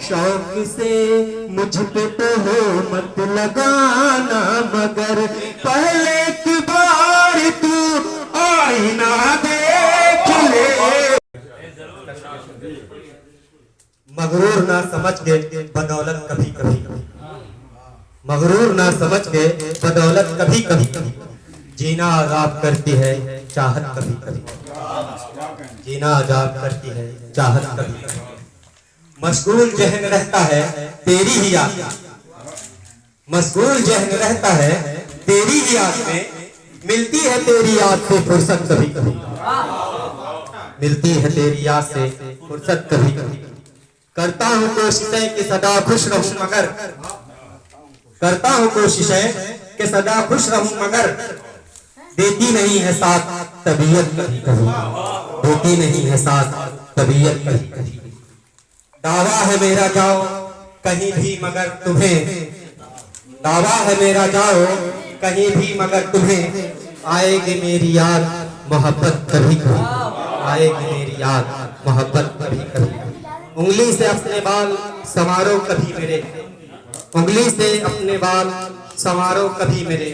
शौक से मुझ पे तो हो मत लगाना, मगर पहले की बार तू आईना देख ले। मगरूर ना समझ के बदौलत कभी कभी, मगरूर ना समझ के बदौलत कभी कभी, जीना आजाब करती है चाहत कभी कभी, जीना आजाब करती है चाहत कभी कभी। मशगूल जहन रहता है तेरी ही याद, मशगूल जहन रहता है तेरी ही याद में, मिलती है तेरी याद से फुर्सत कभी कभी, मिलती है तेरी याद से फुर्सत कभी कभी। करता हूँ कोशिशें कि सदा खुश रहूं मगर, करता हूँ कोशिशें कि सदा खुश रहूं मगर, देती नहीं है साथ तबीयत कभी कभी, देती नहीं है साथ तबीयत कभी कभी। दावा है मेरा जाओ कहीं भी मगर तुम्हें, दावा है मेरा जाओ कहीं भी मगर तुम्हें, आएगी मेरी याद मोहब्बत कभी कभी, आएगी मेरी याद मोहब्बत कभी कभी। उंगली से अपने बाल संवारो कभी मेरे, उंगली से अपने बाल संवारो कभी मेरे,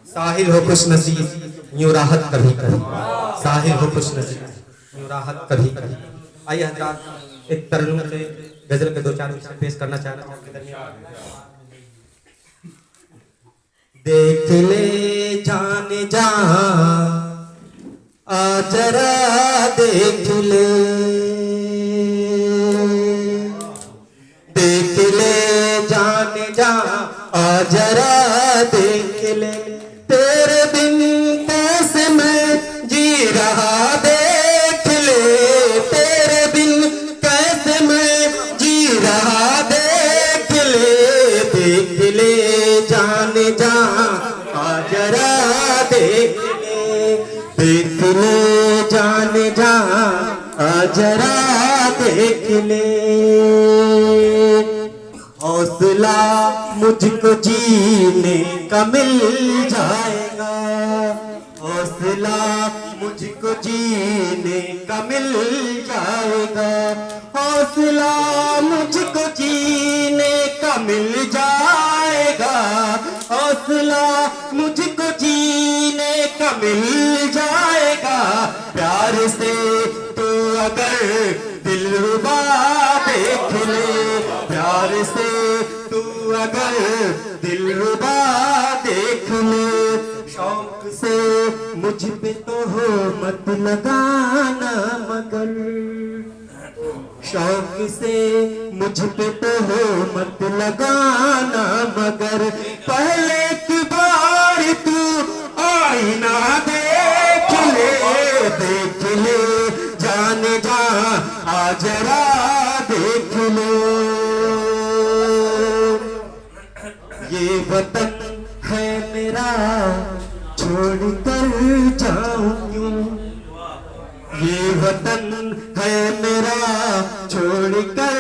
साहिल हो खुश नसीब यूं राहत कभी कभी, साहिल हो खुश नसीब यूं राहत कभी कभी। आइए हजरात एक तरन्नुम से गजल के दो चार विषय पेश करना चाह रहा हूँ। देख ले जाने जा आ जरा देख ले, देख ले जाने जा आ जरा देख ले, तेरे बिन कैसे मैं जी रहा देख ले, तेरे बिन कैसे मैं जी रहा देख ले, देख ले जाने जा आ जरा देख ले, देख ले जाने जा आ जरा देख ले। हौसला मुझको जीने का मिल जाएगा, हौसला मुझको जीने का मिल जाएगा, हौसला मुझको जीने का मिल जाएगा, हौसला मुझको जीने का मिल जाएगा। प्यार से तू अगर दिलरुबा देख ले, प्यार से तू अगर दिलरुबा देख ले, शौक से मुझ पे तो हो मत लगाना मगर, शौक से मुझ पे तो हो मत लगाना मगर, पहले की बार तू आईना देख ले, देख ले जाने जा आ जरा देख ले। ये वतन है मेरा छोड़ कर जाऊं क्यों, ये वतन है मेरा छोड़ कर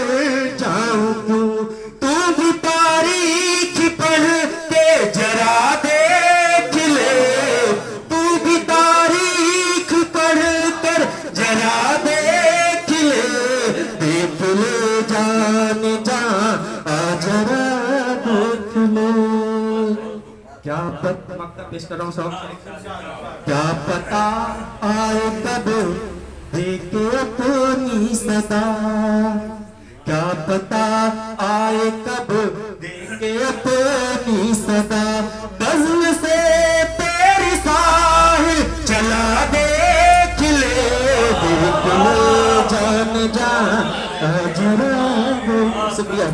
जाऊं क्यों, तू भी तारीख पढ़ के जरा देख ले, तू भी तारीख पढ़ कर जरा देख ले, देख ले जाने जा आ जरा देख ले। क्या पता पेश कर रहा हूँ सब, क्या पता आए कब देखे अपनी सदा, क्या पता आए कब देखे अपनी सदा, बज़्म से तेरी साहिल चला देख ले, देख ले जान जा जरा। शुक्रिया।